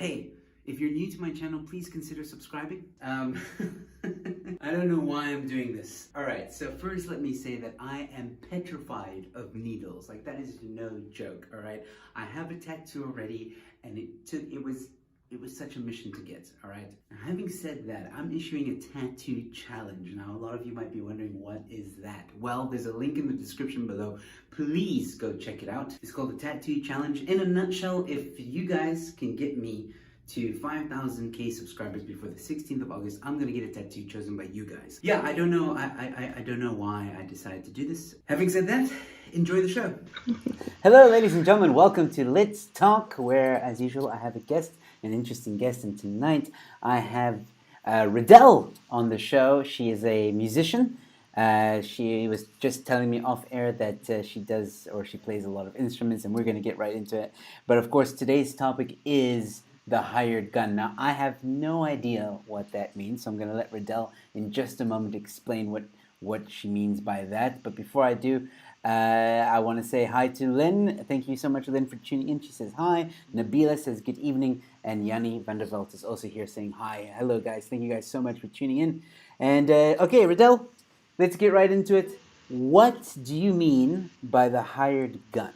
Hey, if you're new to my channel, please consider subscribing. I don't know why I'm doing this. Alright, so first let me say that I am petrified of needles. Like, that is no joke, alright? I have a tattoo already, and it was such a mission to get, alright? Having said that, I'm issuing a tattoo challenge. Now, a lot of you might be wondering, what is that? Well, there's a link in the description below. Please go check it out. It's called the Tattoo Challenge. In a nutshell, if you guys can get me to 5,000k subscribers before the 16th of August, I'm gonna get a tattoo chosen by you guys. Yeah, I don't know. I don't know why I decided to do this. Having said that, enjoy the show. Hello, ladies and gentlemen. Welcome to Let's Talk, where, as usual, I have a guest, an interesting guest, and tonight I have Ridell on the show. She is a musician. She was just telling me off air that she plays a lot of instruments, and we're going to get right into it. But of course, today's topic is the hired gun. Now, I have no idea what that means, so I'm going to let Rodel in just a moment explain what she means by that. But before I do, I want to say hi to Lynn. Thank you so much, Lynn, for tuning in. She says hi. Nabila says good evening. And Yanni van der Veld is also here saying hi. Hello, guys. Thank you guys so much for tuning in. And, okay, Rodel, let's get right into it. What do you mean by the hired gun?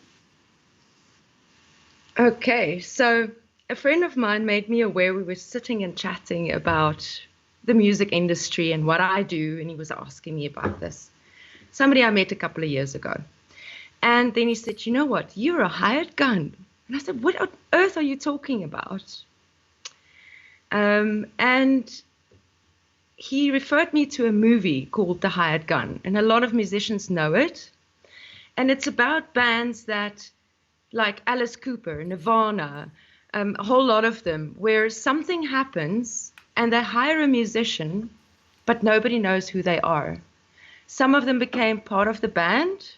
Okay, so a friend of mine made me aware. We were sitting and chatting about the music industry and what I do, and he was asking me about this. Somebody I met a couple of years ago. And then he said, you know what, you're a hired gun. And I said, what on earth are you talking about? And he referred me to a movie called The Hired Gun, and a lot of musicians know it. And it's about bands that, like Alice Cooper, Nirvana, a whole lot of them, where something happens and they hire a musician, but nobody knows who they are. Some of them became part of the band.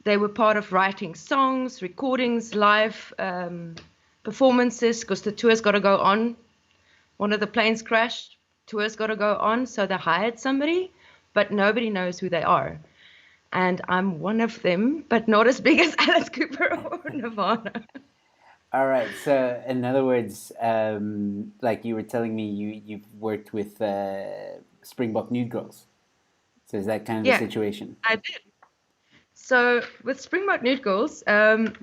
They were part of writing songs, recordings, live performances, because the tour's got to go on. One of the planes crashed, tour's got to go on, so they hired somebody, but nobody knows who they are. And I'm one of them, but not as big as Alice Cooper or Nirvana. All right. So, in other words, like you were telling me, you've worked with Springbok Nude Girls. So is that kind of the situation? I did. So with Springbok Nude Girls,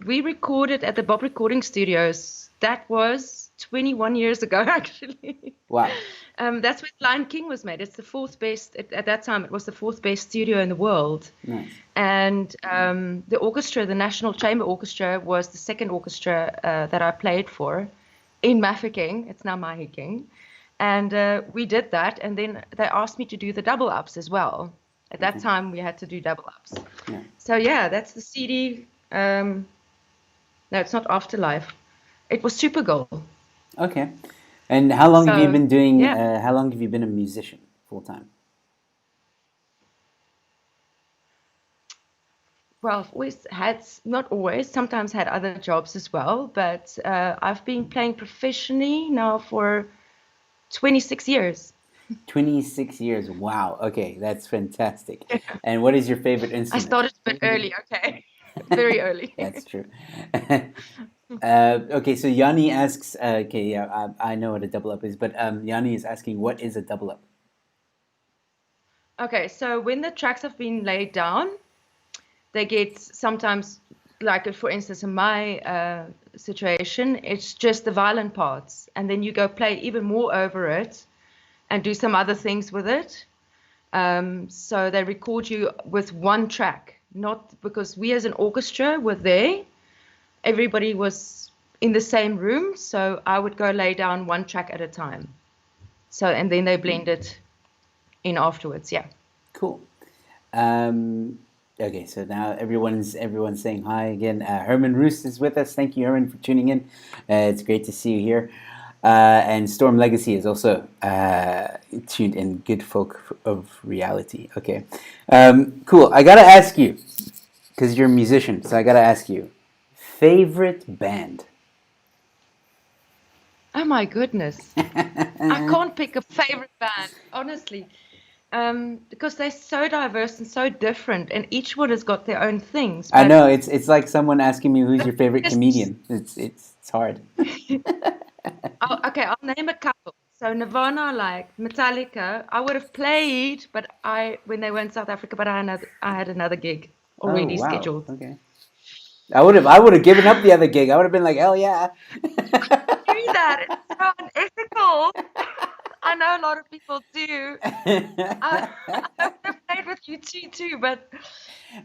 we recorded at the Bob Recording Studios. That was 21 years ago, actually. Wow. That's when Lion King was made. It's the fourth best, at that time, it was the fourth best studio in the world. Nice. And the orchestra, the National Chamber Orchestra, was the second orchestra that I played for in Mafeking. It's now Mahikeng. And we did that, and then they asked me to do the double ups as well. At that time, we had to do double ups. Yeah. So yeah, that's the CD. No, it's not Afterlife. It was Supergirl. Okay. And how long have you been doing? Yeah. How long have you been a musician full time? Well, I've always had, not always, sometimes had other jobs as well, but I've been playing professionally now for 26 years. 26 years. Wow. Okay, that's fantastic. And what is your favorite I instrument? started a bit early, okay? Very early. That's true. Okay, so Yanni asks, I know what a double up is, but Yanni is asking, what is a double up? Okay, so when the tracks have been laid down, they get sometimes, like for instance, in my situation, it's just the violin parts, and then you go play even more over it and do some other things with it. So they record you with one track, not because we as an orchestra were there. Everybody was in the same room, so I would go lay down one track at a time. So, and then they blend it in afterwards, yeah. Cool. Okay, so now everyone's saying hi again. Herman Roos is with us. Thank you, Herman, for tuning in. It's great to see you here. And Storm Legacy is also tuned in. Good folk of reality. Okay, cool. I gotta ask you, because you're a musician, so I gotta ask you, favorite band? Oh my goodness. I can't pick a favorite band, honestly. Because they're so diverse and so different, and each one has got their own things. I know, it's like someone asking me who's your favorite comedian. It's hard. Oh, okay, I'll name a couple. So Nirvana, like Metallica, I would have played, but when they were in South Africa, but I had another gig Oh already wow. scheduled. Okay. I would have given up the other gig. I would have been like, hell yeah. Do that. It's so unethical. I know a lot of people do. I, I would have played with you too, but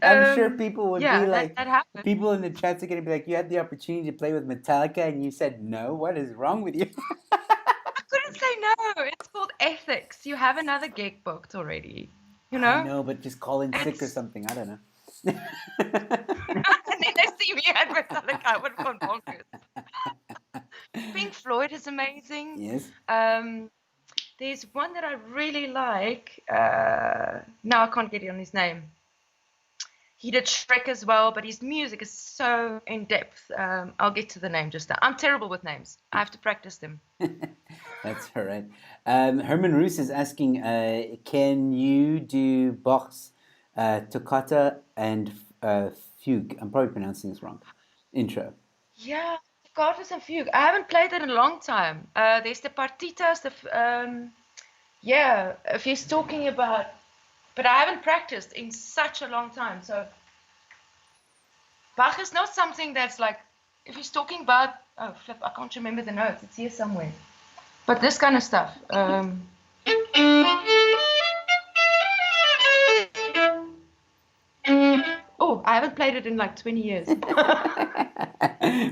I'm sure people would be yeah, like, that happened. people in the chats are gonna be like, you had the opportunity to play with Metallica and you said no. What is wrong with you? I couldn't say no. It's called ethics. You have another gig booked already. You I know? know, but just call in sick or It's something. I don't know. and then they see me at Metallica, I would have gone bonkers. Pink Floyd is amazing. Yes. There's one that I really like. Now I can't get on his name. He did Shrek as well, but his music is so in depth. I'll get to the name just now. I'm terrible with names. I have to practice them. That's all right. Herman Roos is asking, can you do Bach's Toccata and Fugue? I'm probably pronouncing this wrong. Intro. Yeah, Garters and Fugue. I haven't played it in a long time. There's the partitas, yeah, if he's talking about, but I haven't practiced in such a long time. So Bach is not something that's like, if he's talking about, oh flip, I can't remember the notes. It's here somewhere. But this kind of stuff. Oh, I haven't played it in like 20 years. No,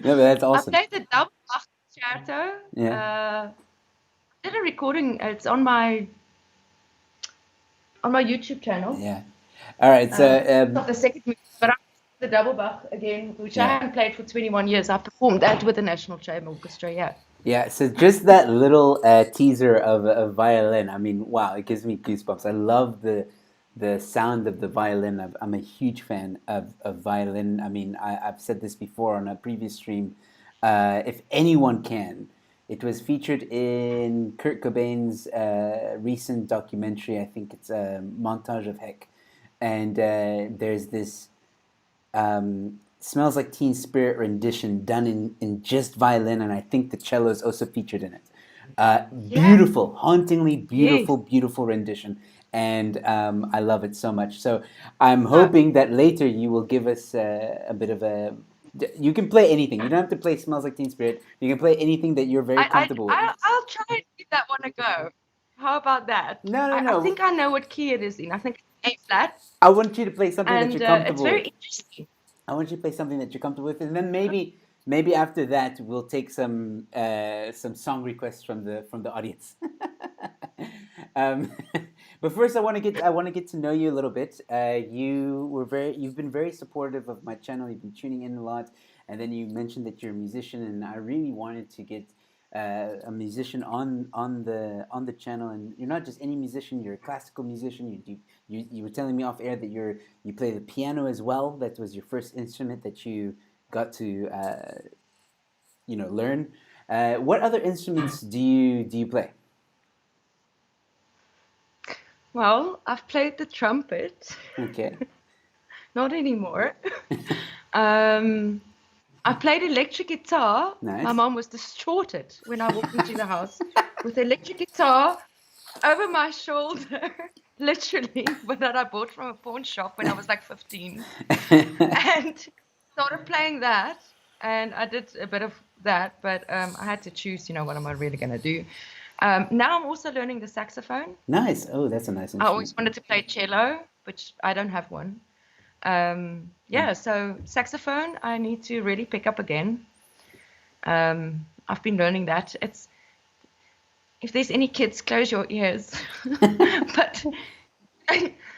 but that's I awesome. played the double Bach concerto. Yeah. Did a recording. It's on my YouTube channel. Yeah. All right. So, Not the second movie, but I the double Bach again, which I Yeah. haven't played for 21 years. I performed that with the National Chamber Orchestra. Yeah. yeah. So just that little teaser of violin. I mean, wow! It gives me goosebumps. I love the sound of the violin. I'm a huge fan of violin. I mean, I've said this before on a previous stream. If anyone can, it was featured in Kurt Cobain's recent documentary. I think it's a Montage of Heck, and there's this Smells Like Teen Spirit rendition done in just violin, and I think the cello is also featured in it. Beautiful, hauntingly Yes. beautiful rendition, and I love it so much. So I'm hoping that later you will give us a bit of a. You can play anything. You don't have to play "Smells Like Teen Spirit." You can play anything that you're very comfortable with. I'll try and give that one a go. How about that? No, no, I no. think I know what key it is in. I think it's A flat, I want you to play something that and you're it's comfortable very with. interesting. I want you to play something that you're comfortable with, and then maybe after that we'll take some song requests from the audience. um, but first, I want to get to know you a little bit. You've been very supportive of my channel. You've been tuning in a lot, and then you mentioned that you're a musician, and I really wanted to get a musician on the channel. And you're not just any musician; you're a classical musician. You were telling me off air that you play the piano as well. That was your first instrument that you got to learn. What other instruments do you play? Well, I've played the trumpet. Okay. Not anymore. um, I played electric guitar. Nice. My mom was distraughted when I walked into the house with electric guitar over my shoulder, literally, but that I bought from a pawn shop when I was like 15, and started playing that. And I did a bit of that, but I had to choose, what am I really going to do? Now I'm also learning the saxophone. Nice. Oh, that's a nice instrument. I always wanted to play cello, which I don't have one. So saxophone, I need to really pick up again. I've been learning that. If there's any kids, close your ears. But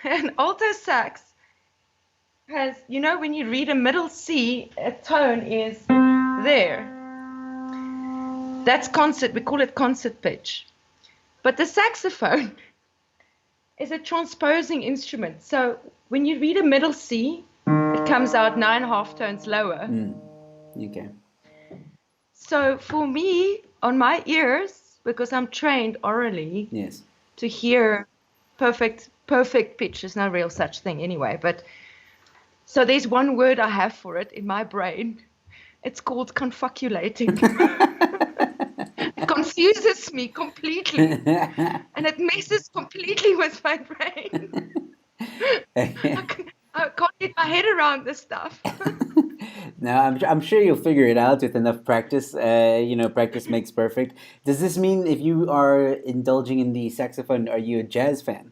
an alto sax has, when you read a middle C, a tone is there. That's concert. We call it concert pitch. But the saxophone is a transposing instrument. So when you read a middle C, it comes out 9.5 tones lower. Okay. So for me, on my ears, because I'm trained orally, Yes. to hear perfect pitch, is no real such thing anyway. But so there's one word I have for it in my brain. It's called confoculating. confuses me completely, and it messes completely with my brain. I can't get my head around this stuff. No, I'm sure you'll figure it out with enough practice. Practice makes perfect. Does this mean if you are indulging in the saxophone, are you a jazz fan?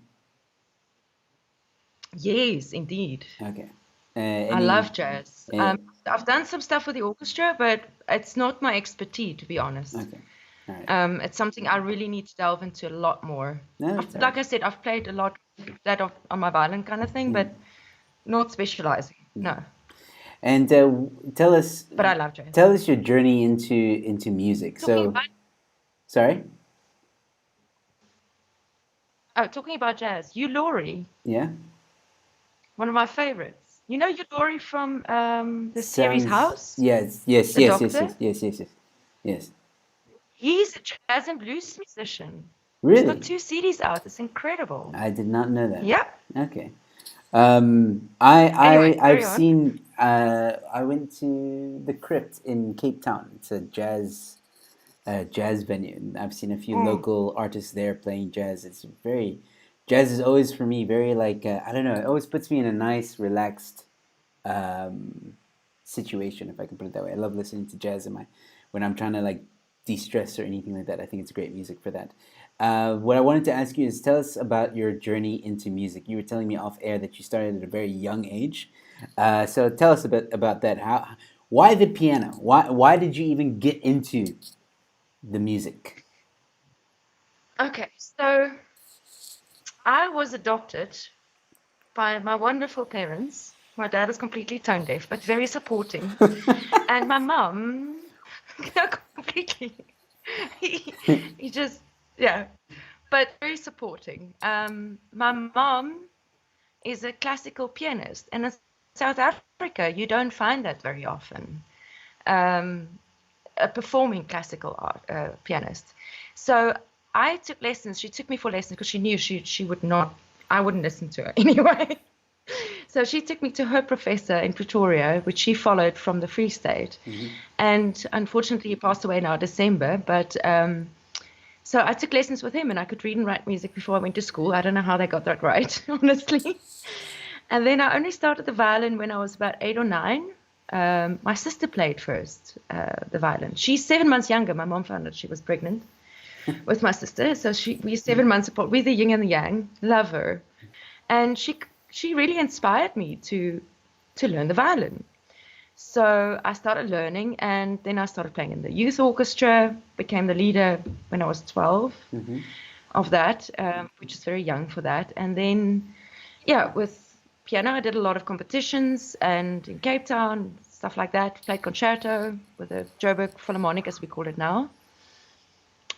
Yes, indeed. Okay. I love jazz. uh, I've done some stuff with the orchestra, but it's not my expertise, to be honest. okay. All right. It's something I really need to delve into a lot more. No, that's all Like right. I said, I've played a lot of that on my violin kind of thing, but not specializing. No, And tell us but I love jazz. tell us your journey into music. Talking Sorry? talking about jazz, Hugh Laurie, Yeah? one of my favorites. You know Hugh Laurie from the series House? Yes, The Doctor? yes. He's a jazz and blues musician. He's Really? got 2 CDs out. It's incredible. I did not know that. Yeah. Okay. Anyway, I've carry on. seen. I went to the Crypt in Cape Town. It's a jazz venue, and I've seen a few local artists there playing jazz. Jazz is always for me very like I don't know. It always puts me in a nice, relaxed situation, if I can put it that way. I love listening to jazz when I'm trying to like de-stress or anything like that. I think it's great music for that. What I wanted to ask you is tell us about your journey into music. You were telling me off air that you started at a very young age. So tell us a bit about that. Why the piano? Why did you even get into the music? Okay, so I was adopted by my wonderful parents. My dad is completely tone deaf, but very supporting. And my mum, completely, he just, yeah, but very supporting. My mom is a classical pianist, and in South Africa, you don't find that very often. A performing classical art pianist. So I took lessons. She took me for lessons because she knew she would not. I wouldn't listen to her anyway. So she took me to her professor in Pretoria, which she followed from the Free State. And unfortunately, he passed away now December. But so I took lessons with him, and I could read and write music before I went to school. I don't know how they got that right, honestly. And then I only started the violin when I was about 8 or 9. My sister played first, the violin. She's 7 months younger. My mom found out she was pregnant with my sister. So we're 7 months apart. We're the yin and the yang. Love her. And she really inspired me to learn the violin. So I started learning, and then I started playing in the youth orchestra, became the leader when I was 12 of that, which is very young for that. And then, yeah, with piano, I did a lot of competitions, and in Cape Town, stuff like that, played concerto with the Joburg Philharmonic, as we call it now.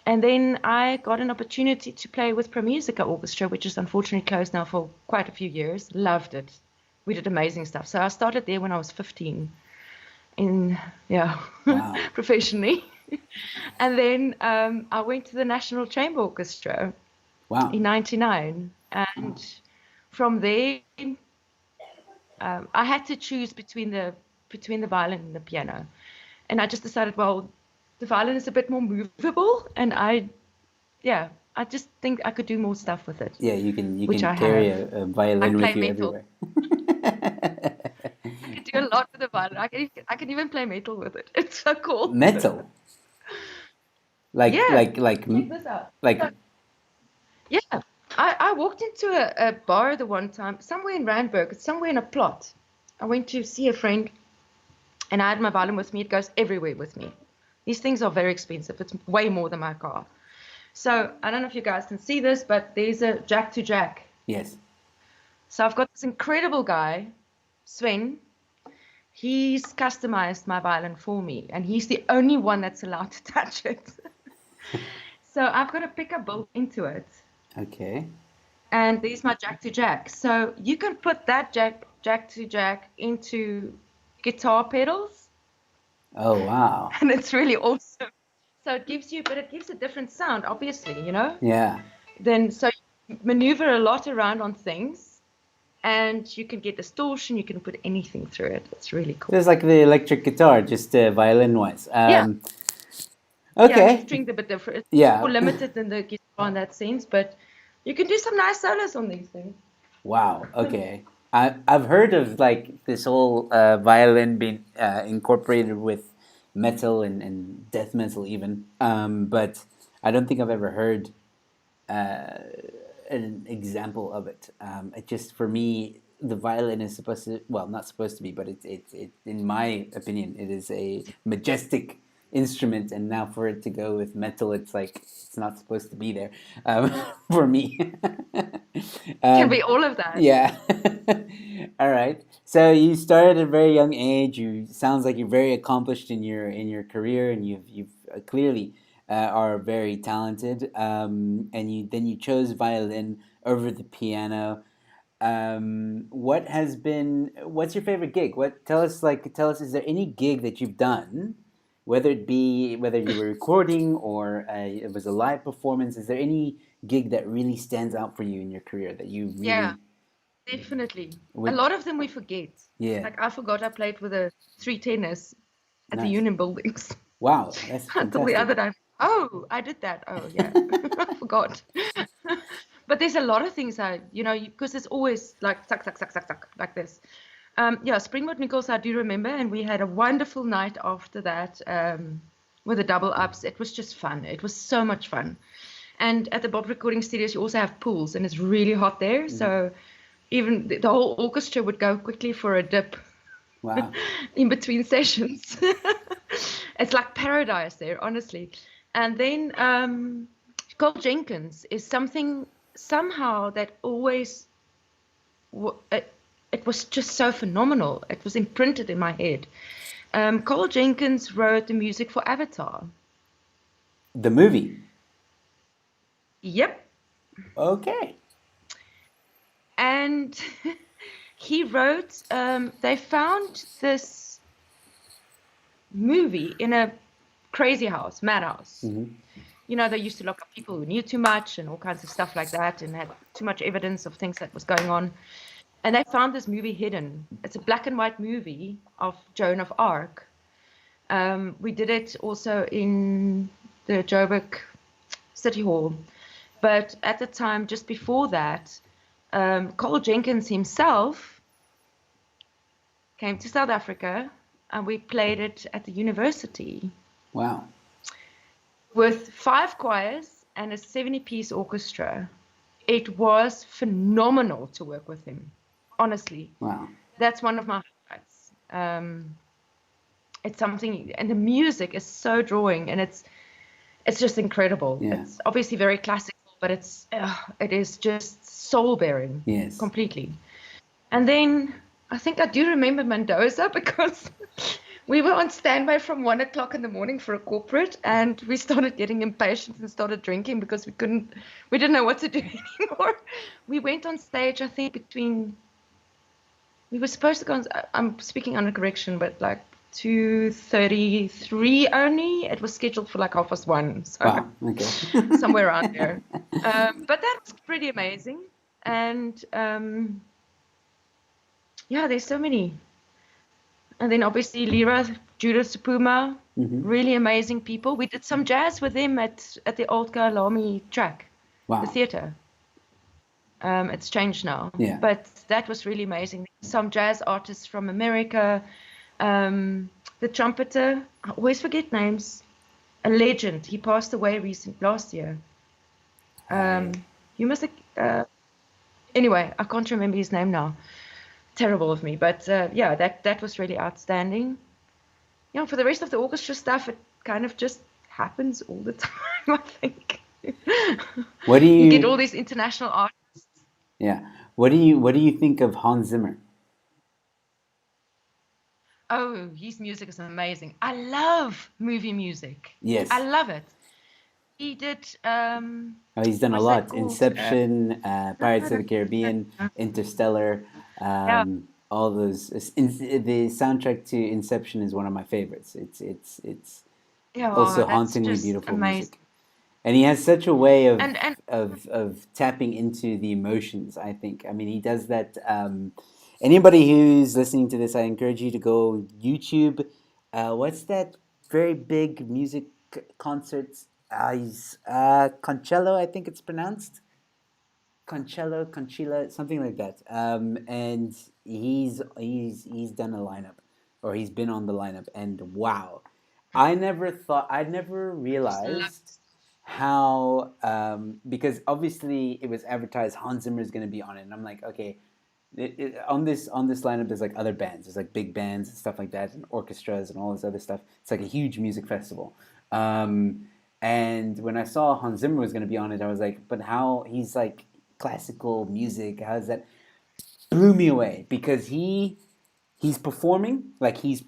And then I got an opportunity to play with Pro Musica Orchestra, which is unfortunately closed now for quite a few years. Loved it. We did amazing stuff. So I started there when I was 15, Wow. professionally. And then I went to the National Chamber Orchestra Wow. in 99. And from there, I had to choose between the violin and the piano. And I just decided, well, the violin is a bit more movable, and I just think I could do more stuff with it. Yeah, you can Which I carry have. a violin I with play you metal. everywhere. I can do a lot with the violin. I can even play metal with it. It's so cool. Metal. Like Check this out. Yeah. I walked into a bar the one time, somewhere in Randburg, somewhere in a plot. I went to see a friend, and I had my violin with me. It goes everywhere with me. These things are very expensive. It's way more than my car. So I don't know if you guys can see this, but there's a jack to jack. Yes. So I've got this incredible guy, Sven. He's customized my violin for me, and he's the only one that's allowed to touch it. So I've got a pickup built into it. Okay. And there's my jack to jack. So you can put that jack to jack into guitar pedals. Oh, wow. And it's really awesome. So it gives a different sound, obviously, Yeah. So you maneuver a lot around on things, and you can get distortion. You can put anything through it. It's really cool. It's like the electric guitar, just violin-wise. Yeah. Yeah, he's Okay. stringed a bit different. It's Yeah. more limited than the guitar in that sense, but you can do some nice solos on these things. Wow. Okay. I've heard of like this whole violin being incorporated with metal and death metal even, but I don't think I've ever heard an example of it. It just for me, the violin is supposed to, well, not supposed to be, but in my opinion, it is a majestic instrument, and now for it to go with metal, it's like it's not supposed to be there for me. Can be um, all of that. yeah. All right. So you started at a very young age. You sounds like you're very accomplished in your career, and you've clearly are very talented. And you chose violin over the piano. What's your favorite gig? Tell us, is there any gig that you've done, whether it be whether you were recording or it was a live performance? Is there any gig that really stands out for you in your career that you Yeah, really definitely. A would? lot of them we forget. Yeah, Like I forgot I played with a three tenors at the nice. Union buildings Wow, that's until the fantastic. other day. Oh, I did that. Oh, yeah. I forgot. But there's a lot of things because it's always like tuck, tuck, tuck, tuck, tuck, like this. Yeah, Springwood Nichols, I do remember, and we had a wonderful night after that with the double ups. It was just fun. It was so much fun. And at the Bob Recording Studios, you also have pools, and it's really hot there. Mhm. So even the whole orchestra would go quickly for a dip Wow. in between sessions. It's like paradise there, honestly. And then Cole Jenkins is something somehow that always it was just so phenomenal. It was imprinted in my head. Cole Jenkins wrote the music for Avatar. The movie. Yep. Okay. And he wrote, they found this movie in a crazy house, madhouse. Hmm. You know, they used to lock up people who knew too much and all kinds of stuff like that and had too much evidence of things that was going on. And they found this movie hidden. It's a black and white movie of Joan of Arc. We did it also in the Joburg City Hall. But at the time, just before that, Cole Jenkins himself came to South Africa and we played it at the university Wow. with 5 choirs and a 70-piece orchestra. It was phenomenal to work with him, honestly. Wow. That's one of my highlights. It's something, and the music is so drawing, and it's just incredible. Yeah. It's obviously very classical, but it is just soul-bearing, Yes. completely. And then I think I do remember Mendoza because we were on standby from 1 o'clock in the morning for a corporate, and we started getting impatient and started drinking because we didn't know what to do anymore. We went on stage, I think we were supposed to go on, I'm speaking under correction, but like 2:33 only. It was scheduled for like 1:30, so Wow. Okay. somewhere around there. But that was pretty amazing. And yeah, there's so many. And then obviously Lyra, Judith Supuma, Mhm. really amazing people. We did some jazz with them at the old Kalami track, the Wow. theater. It's changed now. Yeah. But that was really amazing. Some jazz artists from America. The trumpeter, I always forget names. A legend. He passed away last year. You must have, anyway, I can't remember his name now. Terrible of me, but yeah, that was really outstanding. Yeah, for the rest of the orchestra stuff, it kind of just happens all the time, I think. What do You get all you? these international artists. Yeah. What do you think of Hans Zimmer? Oh, his music is amazing. I love movie music. Yes. I love it. He did, Oh, he's done a what's that lot. called? Inception, Pirates of the Caribbean, Interstellar, Yeah, all those. The soundtrack to Inception is one of my favorites. It's yeah, also that's hauntingly just beautiful amazing. music. And he has such a way And of tapping into the emotions, I think. I mean, he does that. Anybody who's listening to this, I encourage you to go YouTube. What's that very big music concerts. He's Concello, I think it's pronounced. Conchila, something like that. And he's done a lineup, or he's been on the lineup, and wow, I'd never realized how because obviously it was advertised Hans Zimmer is going to be on it, and I'm like, okay, on this lineup there's like other bands, there's like big bands and stuff like that, and orchestras and all this other stuff. It's like a huge music festival. And when I saw Hans Zimmer was going to be on it, I was like, but how he's like classical music? How is that? Blew me away because he's performing, like he's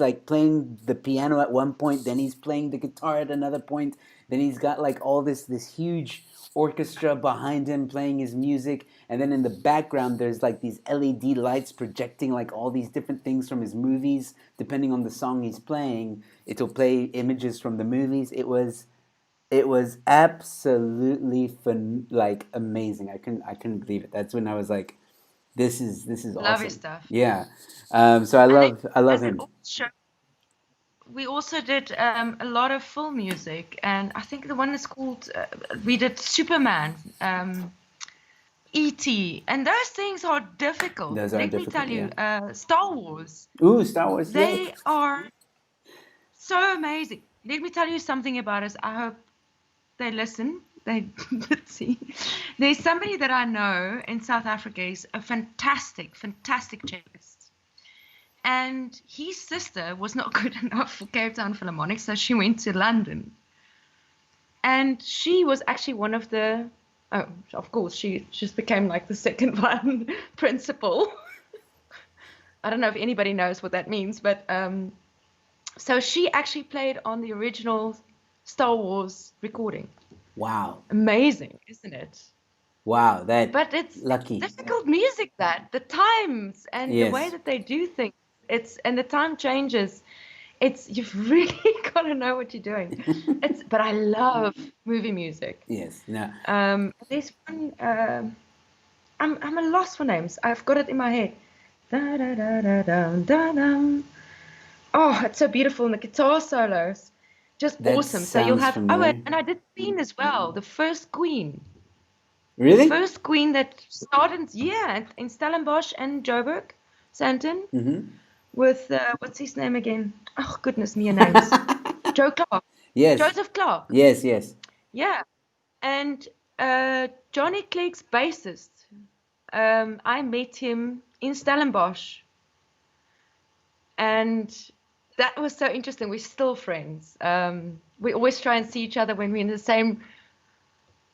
like playing the piano at one point, then he's playing the guitar at another point, then he's got like all this huge orchestra behind him playing his music, and then in the background there's like these LED lights projecting like all these different things from his movies. Depending on the song he's playing, it'll play images from the movies. It was absolutely fun, like amazing. I couldn't believe it. That's when I was like, this is Love his awesome. stuff. Yeah. So And then, I love as it him. also, we also did a lot of film music, and I think the one is called, we did Superman, E.T., and those things are difficult. Those are Let me difficult. tell you, Yeah. Star Wars, Ooh, Star Wars. Yeah. they are so amazing. Let me tell you something about us. I hope they listen. They see. There's somebody that I know in South Africa. He's a fantastic, fantastic cellist. And his sister was not good enough for Cape Town Philharmonic, so she went to London. And she was actually one of the, oh, of course, she just became like the second violin principal. I don't know if anybody knows what that means, but so she actually played on the original Star Wars recording. Wow. Amazing, isn't it? Wow. That But it's lucky. difficult music, that the times and the way Yes. that they do things, it's and the time changes. It's you've really got to know what you're doing. But I love movie music. Yes. No. There's one. I'm a loss for names. I've got it in my head. Da, da, da, da, da, da, da. Oh, it's so beautiful, and the guitar solos, just That awesome. So you'll sounds have familiar. and I did Queen as well, the first Queen. The Really? first Queen that started, yeah, in Stellenbosch and Joburg, Sandton, Mm-hmm. with what's his name again? Oh goodness me, names. Joe Clark, Yes. Joseph Clark, Yes. Yes. yeah, and Johnny Clegg's bassist. I met him in Stellenbosch, and that was so interesting. We're still friends. We always try and see each other when we're in the same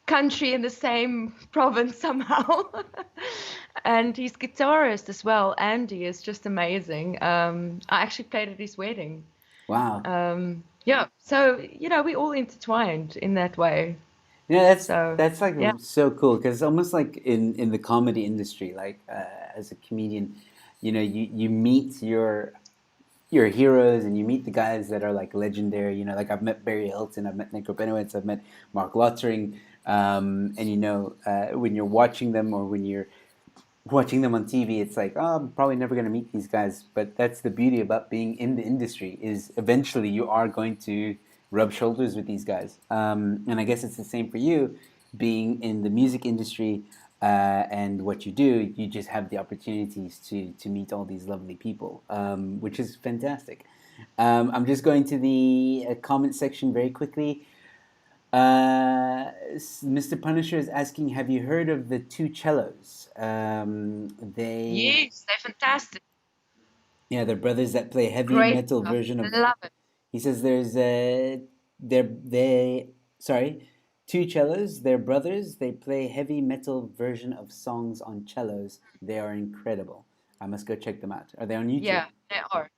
country, in the same province somehow. And his guitarist as well, Andy, is just amazing. I actually played at his wedding. Wow. Yeah, so we're all intertwined in that way. Yeah, So that's like yeah, so cool because it's almost like in the comedy industry, like as a comedian, you meet your heroes and you meet the guys that are like legendary. Like I've met Barry Hilton, I've met Nick Rabinowitz, I've met Mark Lottering, and when you're watching them or when you're watching them on TV, it's like, oh, I'm probably never going to meet these guys. But that's the beauty about being in the industry is eventually you are going to rub shoulders with these guys. And I guess it's the same for you, being in the music industry and what you do. You just have the opportunities to meet all these lovely people, which is fantastic. I'm just going to the comment section very quickly. Mr. Punisher is asking, have you heard of the two cellos? yes, they're fantastic. They're brothers that play heavy Great metal stuff. version of. Love it. He says there's sorry, two cellos. They're brothers. They play heavy metal version of songs on cellos. They are incredible. I must go check them out. Are they on YouTube? Yeah, they are.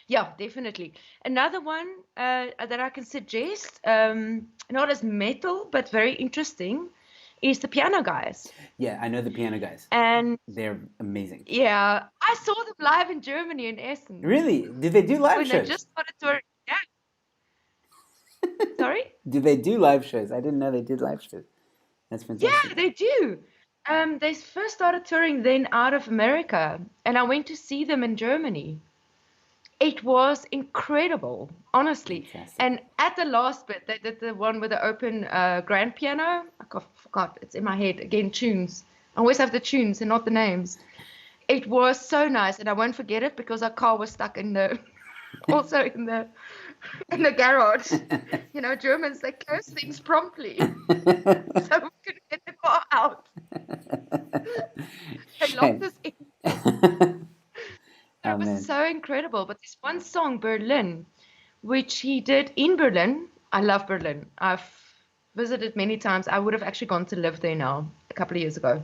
Yeah, definitely. Another one that I can suggest, not as metal, but very interesting, is the Piano Guys. Yeah, I know the piano guys. And They're amazing. yeah, I saw them live in Germany in Essen Really? Did they do live when they shows? just started touring. Yeah, sorry? Do they do live shows? I didn't know they did live shows. That's fantastic. Yeah, they do. They first started touring then out of America, and I went to see them in Germany. It was incredible, honestly. Fantastic. And at the last bit, they did the one with the open grand piano. I forgot, it's in my head. Again, tunes. I always have the tunes and not the names. It was so nice, and I won't forget it because our car was stuck in the, also in the garage. You know, Germans, they close things promptly, so we couldn't get the car out. They locked us in. Oh It was man. so incredible. But this one song, Berlin, which he did in Berlin. I love Berlin. I've visited many times. I would have actually gone to live there now a couple of years ago.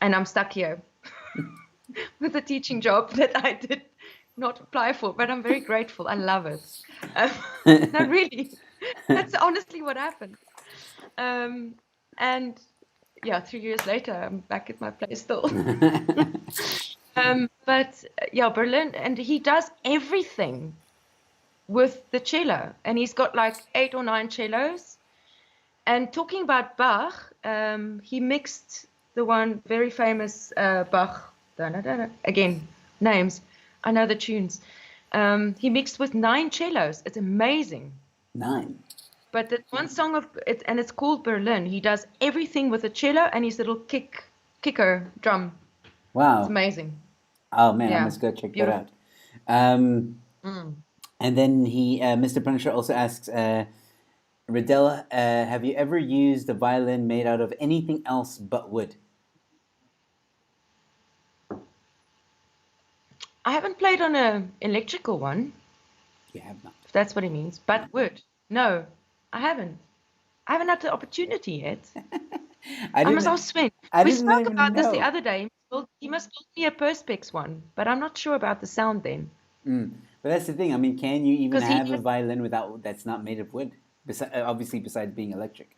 And I'm stuck here with a teaching job that I did not apply for, but I'm very grateful. I love it. No, really. That's honestly what happened. And yeah, 3 years later, I'm back at my place still. But yeah, Berlin, and he does everything with the cello, and he's got like 8 or 9 cellos. And talking about Bach, he mixed the one very famous Bach. Again, names. I know the tunes. He mixed with 9 cellos. It's amazing. 9. But that one song of it, and it's called Berlin. He does everything with the cello and his little kicker drum. Wow. It's amazing. Oh man, I Yeah, must go check beautiful. that out. And then Mr. Punisher also asks, Ridell, have you ever used a violin made out of anything else but wood? I haven't played on an electrical one, You have not. if that's what he means, but wood. No, I haven't. I haven't had the opportunity yet. I must ask Sven. I We didn't spoke even about this the know. other day. He must build me a Perspex one, but I'm not sure about the sound then. But that's the thing. I mean, can you even Because have a violin that's not made of wood? Obviously, besides being electric.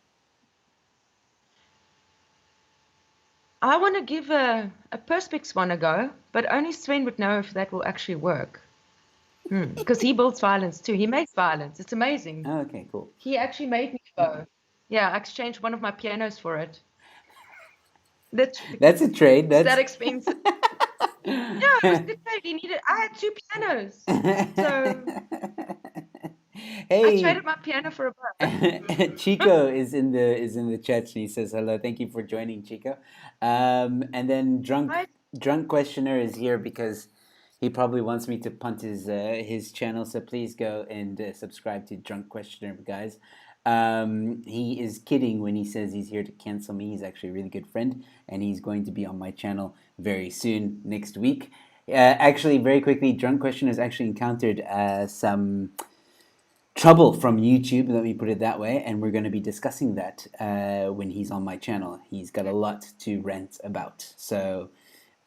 I want to give a Perspex one a go, but only Sven would know if that will actually work. Because he builds violins too. He makes violins. It's amazing. Oh, okay, cool. He actually made me a bow. Yeah, I exchanged one of my pianos for it. Literally. That's a trade. It's That's that expensive. Yeah, it was the trade. He needed. I had 2 pianos, so I Hey, traded my piano for a bow. Chico is in the chat and he says hello. Thank you for joining, Chico. And then Right? drunk questioner is here because he probably wants me to punt his channel. So please go and subscribe to Drunk Questioner, guys. He is kidding when he says he's here to cancel me. He's actually a really good friend, and he's going to be on my channel very soon, next week. Actually, very quickly, Drunk Questioner has actually encountered some trouble from YouTube, let me put it that way, and we're going to be discussing that when he's on my channel. He's got a lot to rant about. So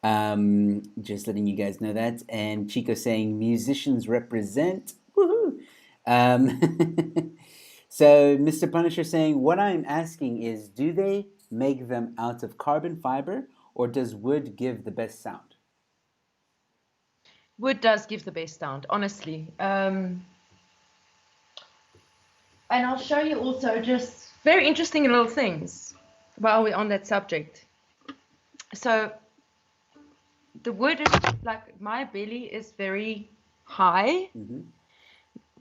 just letting you guys know that. And Chico saying musicians represent. Woohoo! So Mr. Punisher saying, what I'm asking is, do they make them out of carbon fiber, or does wood give the best sound? Wood does give the best sound, honestly. And I'll show you also just very interesting little things while we're on that subject. So the wood is like, my belly is very high.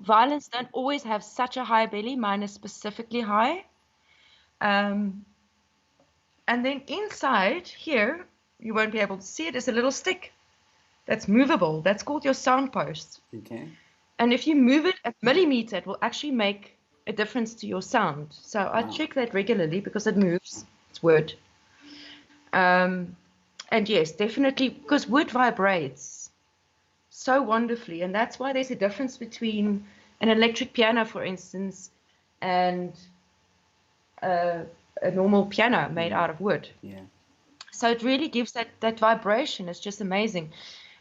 Violins don't always have such a high belly. Mine is specifically high. And then inside here, you won't be able to see it, is a little stick that's movable. That's called your sound post. Okay. And if you move it a millimeter, it will actually make a difference to your sound. So I check that regularly because it moves. It's wood. And yes, definitely, because wood vibrates so wonderfully. And that's why there's a difference between an electric piano, for instance, and a normal piano made out of wood. Yeah. So it really gives that vibration. It's just amazing.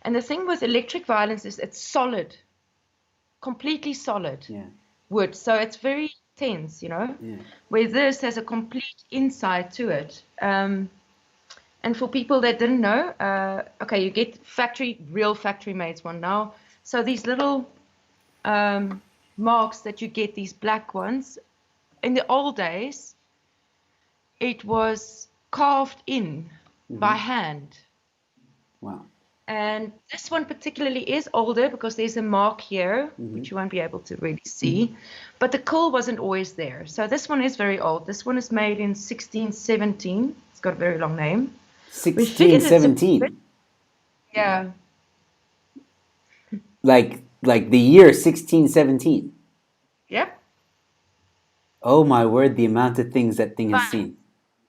And the thing with electric violins is it's solid, completely solid wood. So it's very tense, you know, where this has a complete inside to it. And for people that didn't know, okay, you get real factory made one now. So these little marks that you get, these black ones, in the old days, it was carved in by hand. Wow. And this one particularly is older because there's a mark here, which you won't be able to really see. But the quill wasn't always there. So this one is very old. This one is made in 1617. It's got a very long name. We figured it's a bit, 1617. yeah, Like the year 1617. yep. Oh my word, the amount of things that thing has But seen.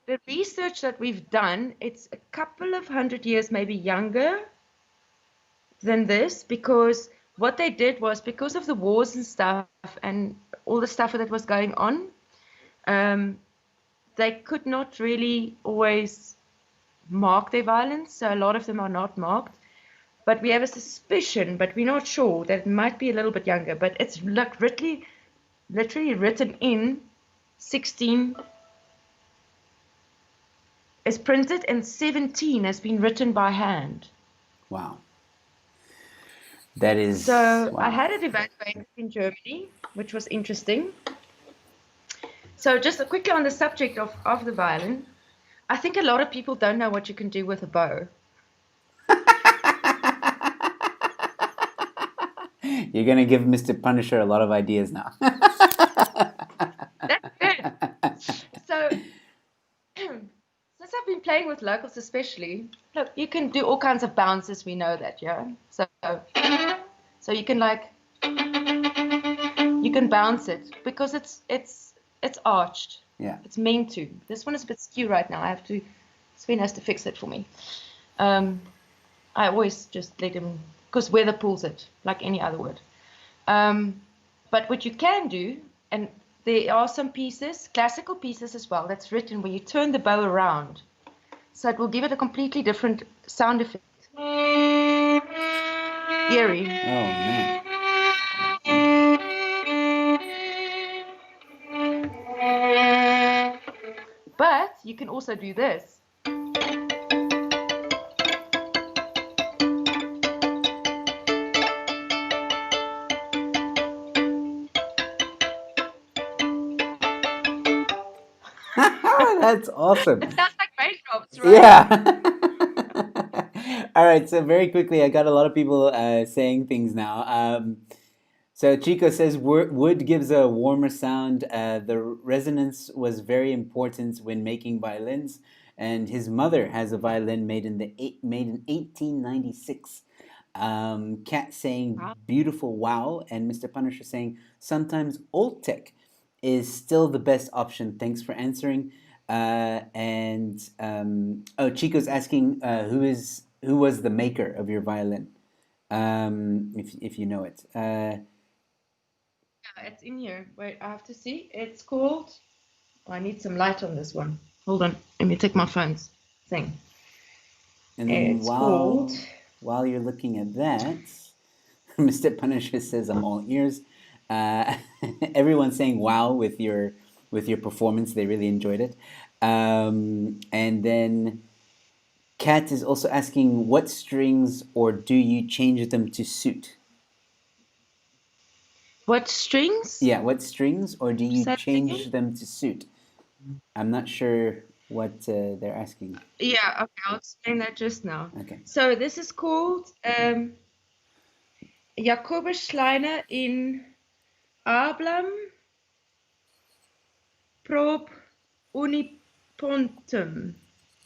the research that we've done, it's a couple of 100 years maybe younger than this, because what they did was, because of the wars and stuff and all the stuff that was going on, they could not really always mark their violins, so a lot of them are not marked. But we have a suspicion, but we're not sure, that it might be a little bit younger. But it's like literally written in 16, is printed, and 17 has been written by hand. Wow. That is, So I wow. had it evaluated in Germany, which was interesting. So just quickly on the subject of the violin, I think a lot of people don't know what you can do with a bow. You're going to give Mr. Punisher a lot of ideas now. That's good. So since I've been playing with locals especially, look, you can do all kinds of bounces, we know that, yeah? So you can you can bounce it because it's arched. Yeah. It's meant to. This one is a bit skew right now. Sven has to fix it for me. I always just let him, because weather pulls it, like any other wood. But what you can do, and there are some pieces, classical pieces as well, that's written where you turn the bow around. So it will give it a completely different sound effect. Eerie. Oh, man. But you can also do this. That's awesome. It sounds like raindrops, right? Yeah. All right. So very quickly, I got a lot of people saying things now. So Chico says wood gives a warmer sound. The resonance was very important when making violins, and his mother has a violin made in 1896. Cat saying Wow. beautiful wow, and Mr. Punisher saying sometimes old tech is still the best option. Thanks for answering. Chico's asking who was the maker of your violin, if you know it. Yeah, it's in here. Wait, I have to see. It's called. Oh, I need some light on this one. Hold on. Let me take my phone's thing. And then It's called. while you're looking at that, Mr. Punisher says I'm all ears. Everyone's saying wow with your performance. They really enjoyed it. And then Kat is also asking what strings, or do you change them to suit? What strings? Yeah, what strings, or do you Say that again? change them to suit? I'm not sure what they're asking. Yeah, okay, I'll explain that just now. Okay. So this is called Jacobus Schleiner in Ablam Prob Unipontum.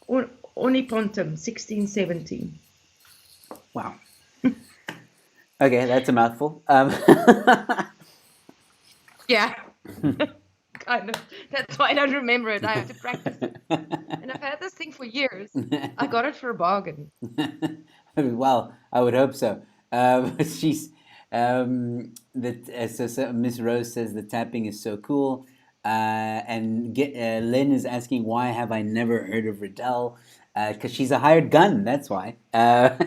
Unipontum, 1617. Wow. Okay, that's a mouthful. Yeah, kind of. That's why I don't remember it. I have to practice it. And I've had this thing for years. I got it for a bargain. Well, I would hope so. She's so Miss Rose says the tapping is so cool, and Lynn is asking why have I never heard of Ridell? Because she's a hired gun. That's why. I've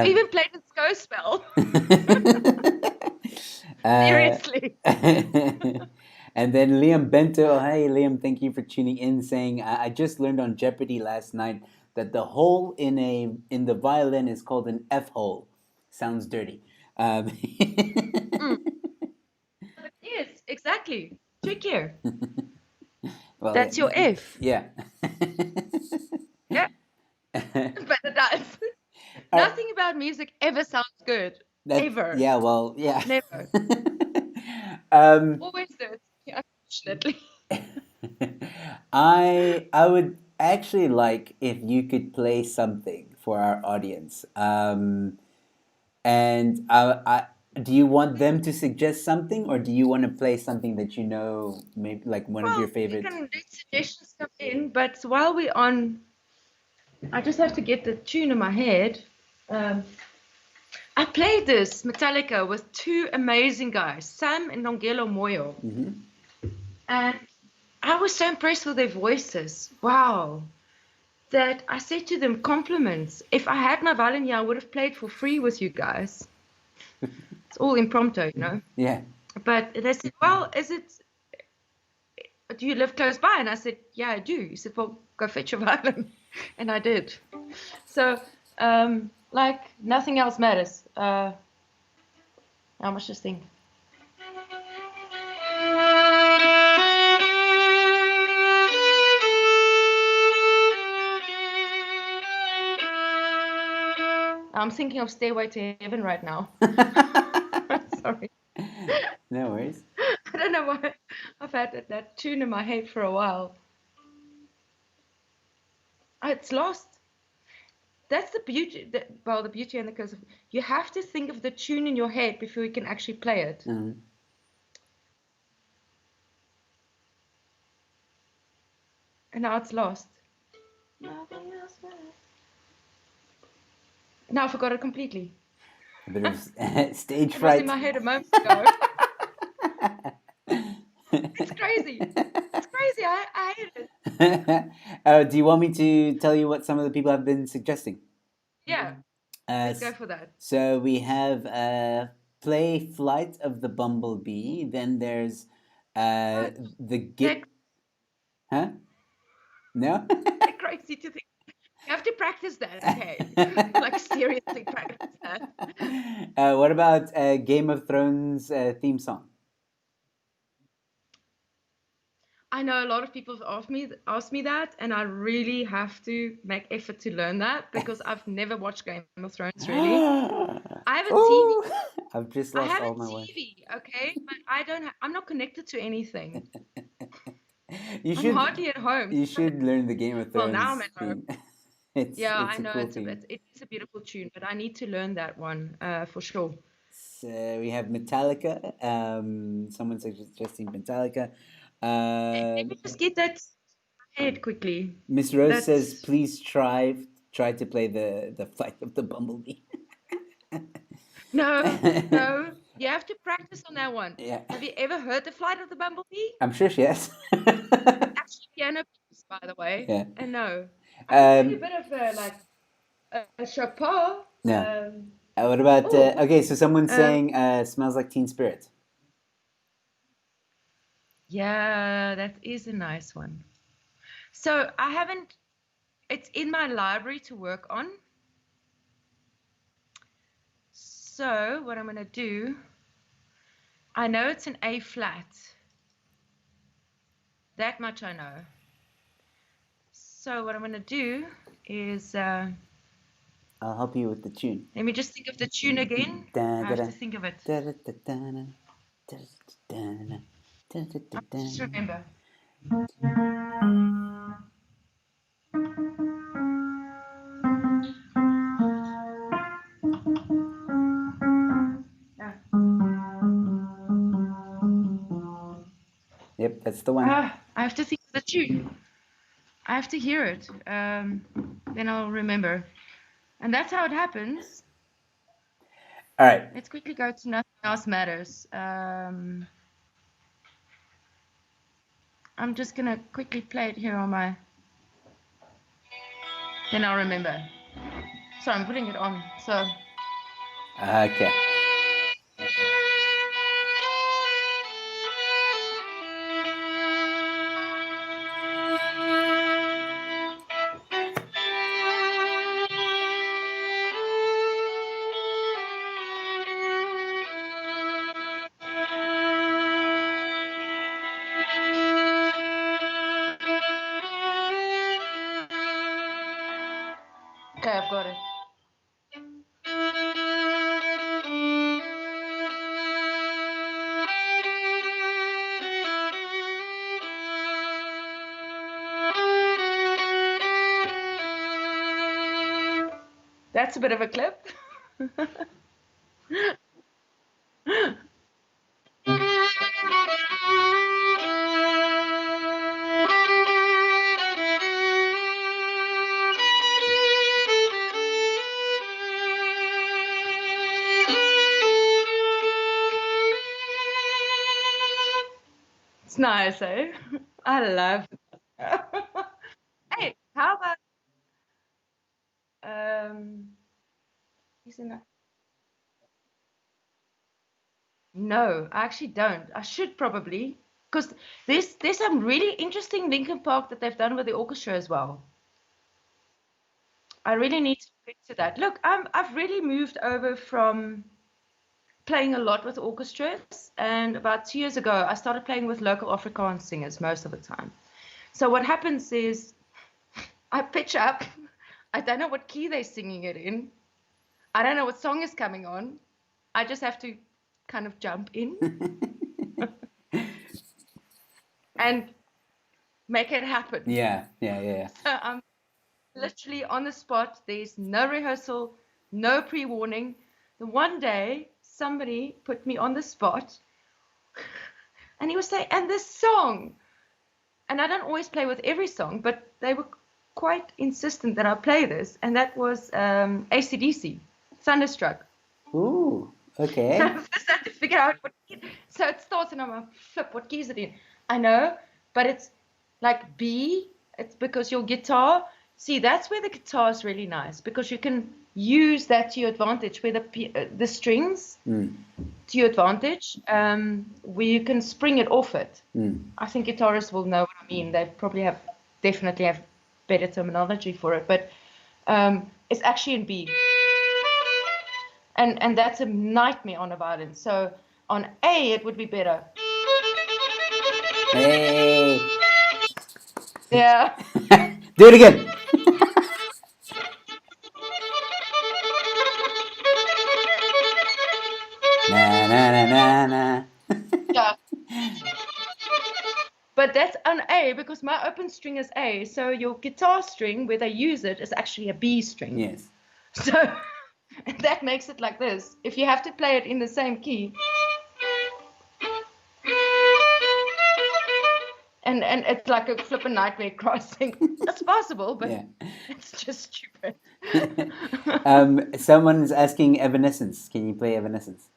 even played with Spell. Seriously. And then Liam Bento, oh, hey Liam, thank you for tuning in. Saying I just learned on Jeopardy last night that the hole in the violin is called an F hole. Sounds dirty. It is, exactly. Check here. Well, That's your F. Yeah. Yeah. but it does. Alright, Nothing about music ever sounds good. Ever. yeah, well, yeah. Never. um, Always does. Yeah, unfortunately. I would actually like if you could play something for our audience. And do you want them to suggest something, or do you want to play something that you know, maybe like one of Well, your you favorite? can let suggestions come in, but while we're on, I just have to get the tune in my head. Um, I played this Metallica with two amazing guys, Sam and Nongelo Moyo. Mm-hmm. And I was so impressed with their voices. Wow. That I said to them, compliments. If I had my violin here, I would have played for free with you guys. It's all impromptu, you know. Yeah. But they said, well, do you live close by? And I said, yeah, I do. He said, well, go fetch your violin. And I did. So, like, nothing else matters. I must just think. I'm thinking of Stairway to Heaven right now. Sorry. No worries. I don't know why I've had that tune in my head for a while. Oh, it's lost. That's the beauty. Well, the beauty and the curse of you have to think of the tune in your head before you can actually play it. Mm. And now it's lost. Nothing else matters. Now I forgot it completely. A bit of stage It was in fright. my head a moment ago. It's crazy. It's crazy. I hate it. Do you want me to tell you what some of the people have been suggesting? Yeah, let's go for that. So we have play Flight of the Bumblebee. Then there's What? the They're, Git. Huh? No? they're crazy to think. You have to practice that, okay? Like seriously practice that. What about Game of Thrones theme song? I know a lot of people have asked me that, and I really have to make effort to learn that because I've never watched Game of Thrones really. I have a TV. Oh, I've just I lost have a all my voice. TV, okay, but I don't. I'm not connected to anything. You I'm should hardly at home. you should learn the Game of Well, now I'm Thrones at home. theme. It's Yeah, it's I a know cool theme. it's a beautiful tune, but I need to learn that one for sure. So we have Metallica. Someone suggesting Metallica. Let me just get that head quickly. Miss Rose says, That's please try to play the Flight of the Bumblebee. no, no. You have to practice on that one. Yeah, Have you ever heard the Flight of the Bumblebee? I'm sure she has. It's actually piano piece, by the way. Yeah. And no, I can play a Um, bit of like a Chopin. no. What about Oh, okay? So someone's um, saying "Smells Like Teen Spirit." yeah, that is a nice one. So I haven't. It's in my library to work on. So what I'm gonna do, I know it's an A flat. That much I know. So what I'm gonna do is I'll help you with the tune. let me just think of the tune again. Da, I da, have da, to think of it. da, da, da, da, da, da, da, da, da, da, I da. just remember. Yeah. Yep, that's the one. I have to think of the tune. I have to hear it. Then I'll remember. And that's how it happens. All right. Let's quickly go to Nothing Else Matters. I'm just gonna quickly play it here on my. Then I'll remember. Sorry, I'm putting it on. So. Okay. I've got it. That's a bit of a clip. It's nice, eh? I love it. Hey, how about isn't that? No, I actually don't. I should probably, because there's some really interesting Linkin Park that they've done with the orchestra as well. I really need to get to that. Look, I've really moved over from playing a lot with orchestras, and about 2 years ago, I started playing with local Afrikaans singers most of the time. So what happens is I pitch up. I don't know what key they're singing it in. I don't know what song is coming on. I just have to kind of jump in and make it happen. Yeah, yeah, yeah. So I'm literally on the spot. There's no rehearsal, no pre-warning. The one day somebody put me on the spot and he was saying, and this song, and I don't always play with every song, but they were quite insistent that I play this, and that was AC/DC, Thunderstruck. Ooh, So okay. I first had to figure out what key. So it starts and I'm like, flip, what key is it in? I know, but it's like B. It's because your guitar, see, that's where the guitar is really nice because you can use that to your advantage, where the strings to your advantage, where you can spring it off it. I think guitarists will know what I mean. They probably definitely have better terminology for it, but it's actually in B. And that's a nightmare on a violin. So on A, it would be better. Hey. Yeah. Do it again. Na na na na na. Yeah. But that's on A because my open string is A. So your guitar string, where they use it, is actually a B string. Yes. So that makes it like this. If you have to play it in the same key. And it's like a flippin' nightmare crossing. It's possible, but Yeah. it's just stupid. Someone's asking Evanescence. Can you play Evanescence?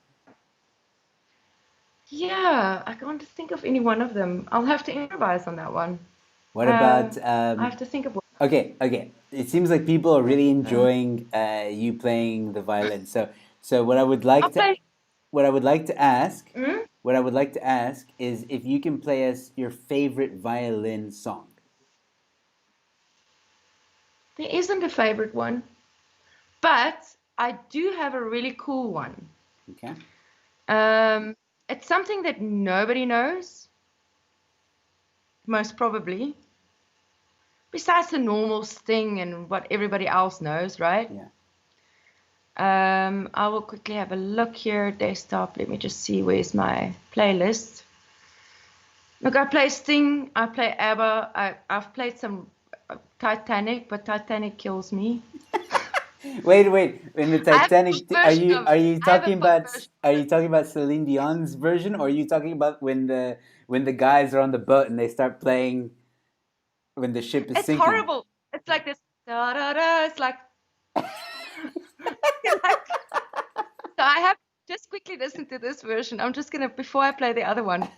Yeah, I can't think of any one of them. I'll have to improvise on that one. What about I have to think of one. okay. It seems like people are really enjoying you playing the violin. So what I would I'll like to play. what I would like to ask Hmm? what I would like to ask is if you can play us your favorite violin song. There isn't a favorite one, but I do have a really cool one. Okay. It's something that nobody knows, most probably, besides the normal sting and what everybody else knows, right? Yeah. I will quickly have a look here, desktop. Let me just see where's my playlist. Look, I play Sting, I play ABBA, I've played some Titanic, but Titanic kills me. Wait. In the I have a Titanic, full version of are it. you I have a talking full about version are of you it. talking about Celine Dion's version, or are you talking about when the guys are on the boat and they start playing when the ship is It's sinking? horrible. It's like this da da da. It's like, like so I have just quickly listen to this version. I'm just gonna before I play the other one.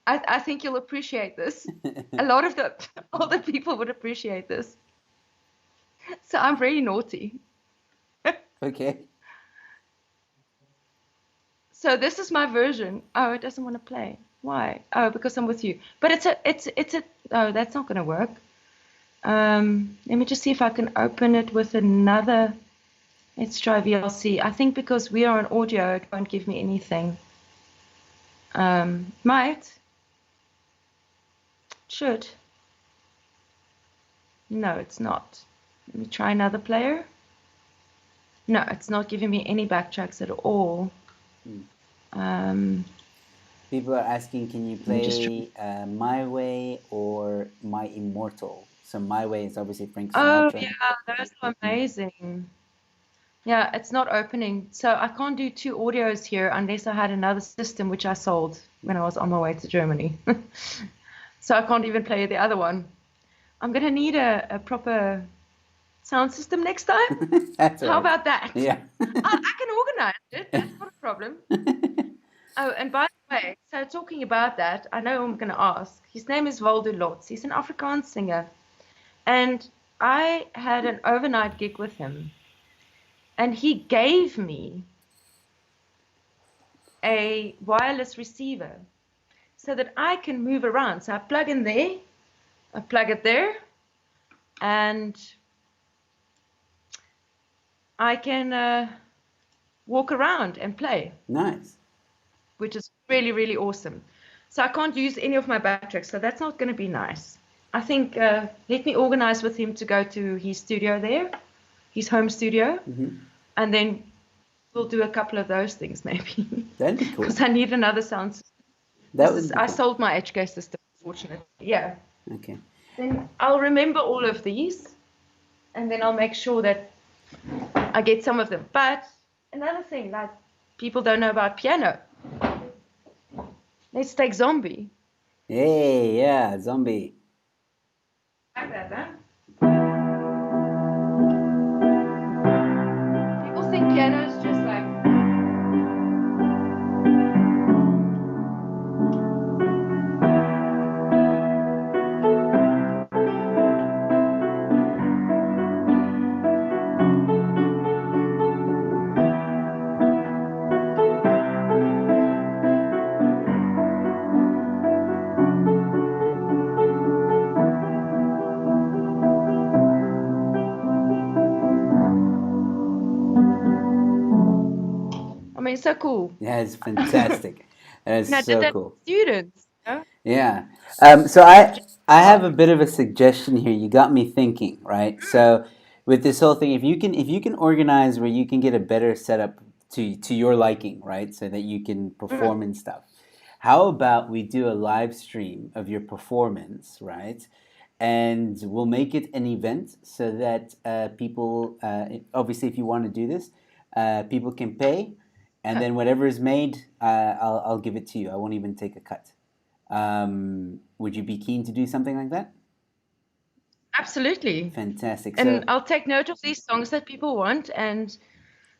I think you'll appreciate this. A lot of the older people would appreciate this. So I'm really naughty. Okay. So this is my version. Oh, it doesn't want to play. Why? Oh, because I'm with you. But it's a oh, that's not gonna work. Let me just see if I can open it with another. Let's try VLC. I think because we are on audio, it won't give me anything. Might. Should. No, it's not. Let me try another player. No, it's not giving me any backtracks at all. People are asking, can you play My Way or My Immortal? So My Way is obviously Frank Oh, Sinatra. yeah, those are amazing. Yeah, it's not opening. So I can't do two audios here unless I had another system which I sold when I was on my way to Germany. So I can't even play the other one. I'm gonna need a proper sound system next time. That's all How right. about that? Yeah. I can organize it. That's not a problem. Oh, and by the way, so talking about that, I know I'm going to ask. His name is Rodel. He's an Afrikaans singer. And I had an overnight gig with him. And he gave me a wireless receiver so that I can move around. So I plug in there, I plug it there, and I can walk around and play, Nice. which is really, really awesome. So I can't use any of my backtracks, so that's not going to be nice. I think let me organize with him to go to his studio there, his home studio, and then we'll do a couple of those things maybe. That'd be cool. Because I need another sound system. That would be I cool. sold my HK system, unfortunately. Yeah. Okay. Then I'll remember all of these, and then I'll make sure that I get some of them. But another thing, like people don't know about piano. Let's take Zombie. Hey, yeah, Zombie. Like that, huh? People think piano is just like. I mean, it's so cool. Yeah, it's fantastic. That And I is did so that cool. with students, you know? Yeah. So I have a bit of a suggestion here. You got me thinking, right? So with this whole thing, if you can organize where you can get a better setup to your liking, right? So that you can perform and stuff. How about we do a live stream of your performance, right? And we'll make it an event so that people, obviously, if you want to do this, people can pay, and then whatever is made, I'll give it to you. I won't even take a cut. Would you be keen to do something like that? Absolutely. Fantastic. And So I'll take note of these songs that people want and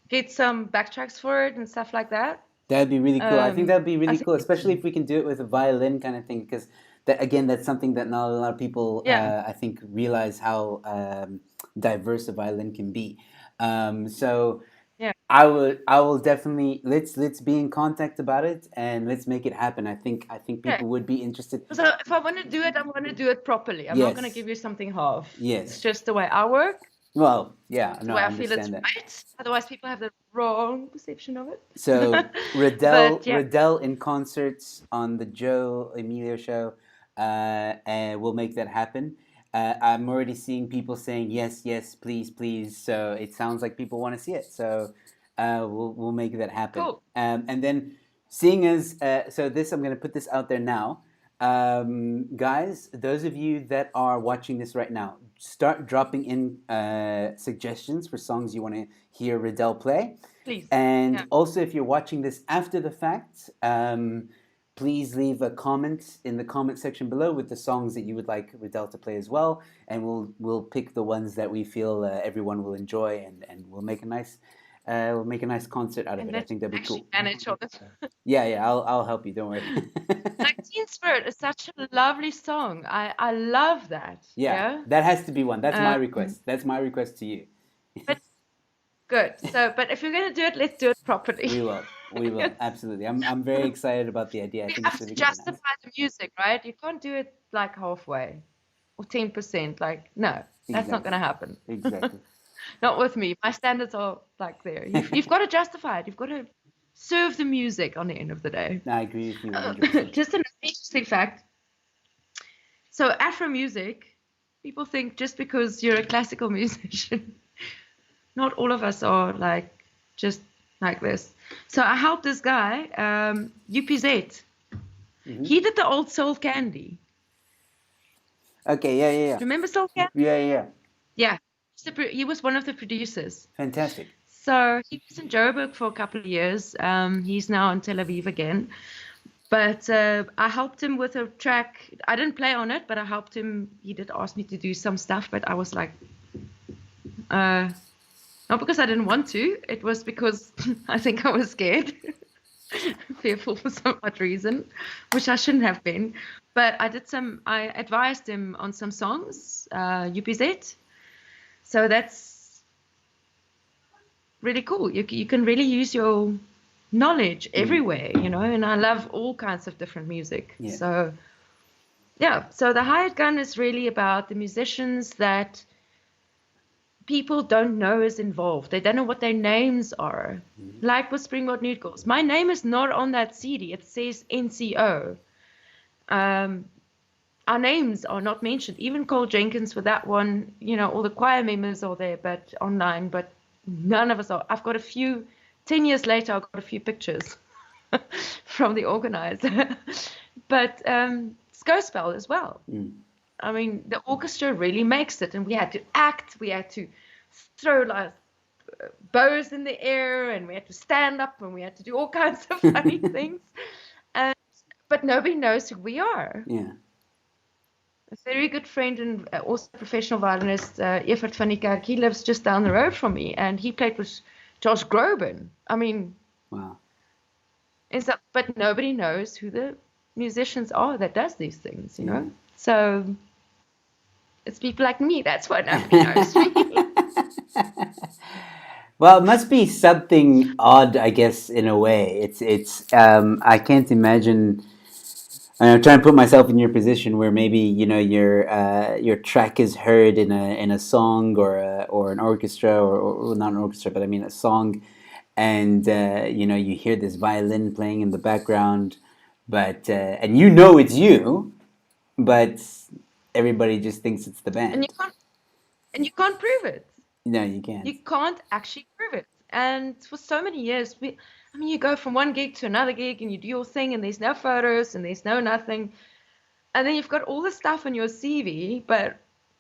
get some backtracks for it and stuff like that. that'd be really cool. I think that'd be I really think, cool, especially if we can do it with a violin kind of thing, because that again, that's something that not a lot of people, yeah, I think, realize how diverse a violin can be. So yeah, I will definitely let's be in contact about it and let's make it happen. I think yeah. people would be interested. So if I want to do it, I want to do it properly. I'm not going to Yes, give you something half. It's yes. just the way I work. Well, yeah, It's the no, way I I feel it's understand that. right. Otherwise, people have the wrong perception of it. So But yeah, Ridell in concerts on the Joe Emilio show, and we'll make that happen. I'm already seeing people saying yes, yes, please, please. So it sounds like people want to see it. So we'll make that happen. cool. And then seeing as so this, I'm going to put this out there now. Guys, those of you that are watching this right now, start dropping in suggestions for songs you want to hear Ridell play. Please. And Yeah. also, if you're watching this after the fact, please leave a comment in the comment section below with the songs that you would like Ridell to play as well, and we'll pick the ones that we feel everyone will enjoy, and we'll make a nice concert out of And it. I let's think that'd be actually cool. manage all this. Yeah, I'll help you. Don't worry. Like Teen Spirit is such a lovely song. I love that. Yeah, that has to be one. That's my Um, request. That's my request to you. but good. So, but if you're going to do it, let's do it properly. We will. We will. Absolutely. I'm very excited about the idea. I We think it's have to really gonna be nice. justify the music, right? You can't do it like halfway or 10%. Like, no, that's not going to happen. Exactly. Not with me. My standards are like there. You've got to justify it. You've got to serve the music on the end of the day. I agree with you 100%. Just an interesting fact. So Afro music People think just because you're a classical musician, not all of us are like just like this. So I helped this guy, UPZ. He did the old Soul Candy. Okay, yeah. Remember Soul Candy? Yeah. Yeah. He was one of the producers. Fantastic. So he was in Joburg for a couple of years. He's now in Tel Aviv again. But I helped him with a track. I didn't play on it, but I helped him. He did ask me to do some stuff, but I was like, not because I didn't want to. It was because I think I was scared, fearful for some odd reason, which I shouldn't have been. But I advised him on some songs, UPZ. So that's really cool. You can really use your knowledge everywhere, and I love all kinds of different music. Yeah. So the hired gun is really about the musicians that people don't know is involved. They don't know what their names are. Like with Springbok Noodles, my name is not on that CD. It says NCO. Our names are not mentioned. Even Cole Jenkins for that one, all the choir members are there, but online, but none of us are. I've got a few, 10 years later, I've got a few pictures from the organizer. But Scospel as well. I mean, the orchestra really makes it, and we had to act, we had to throw like bows in the air, and we had to stand up, and we had to do all kinds of funny things. But nobody knows who we are. Yeah. A very good friend and also professional violinist, Evert van die Kerk, he lives just down the road from me, and he played with Josh Groban. I mean, wow. But nobody knows who the musicians are that does these things, So it's people like me. That's why nobody knows me. Well, it must be something odd, I guess, in a way. It's I can't imagine. I'm trying to put myself in your position where maybe your track is heard in a song or an orchestra or not an orchestra, but I mean a song, and you hear this violin playing in the background, but and it's you, but everybody just thinks it's the band. And you can't prove it. No, you can't. You can't actually prove it. And for so many years, you go from one gig to another gig and you do your thing and there's no photos and there's no nothing. And then you've got all this stuff on your CV, but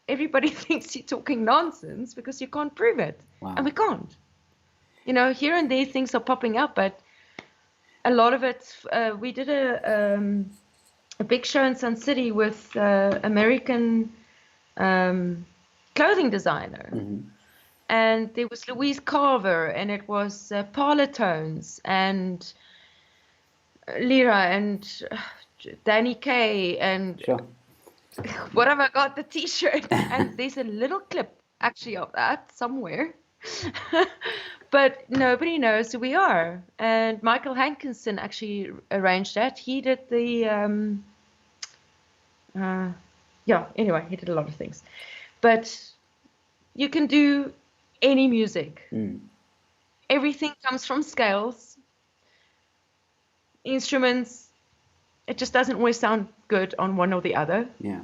everybody thinks you're talking nonsense because you can't prove it. Wow. And we can't. Here and there things are popping up, but a lot of it, we did a big show in Sun City with American clothing designer. And there was Louise Carver, and it was Parlotones, and Lyra, and Danny Kaye, and sure. What have I got? The T-shirt. And there's a little clip, actually, of that somewhere. But nobody knows who we are. And Michael Hankinson actually arranged that. He did the... anyway, he did a lot of things. But you can do any music. Everything comes from scales, instruments. It just doesn't always sound good on one or the other. Yeah.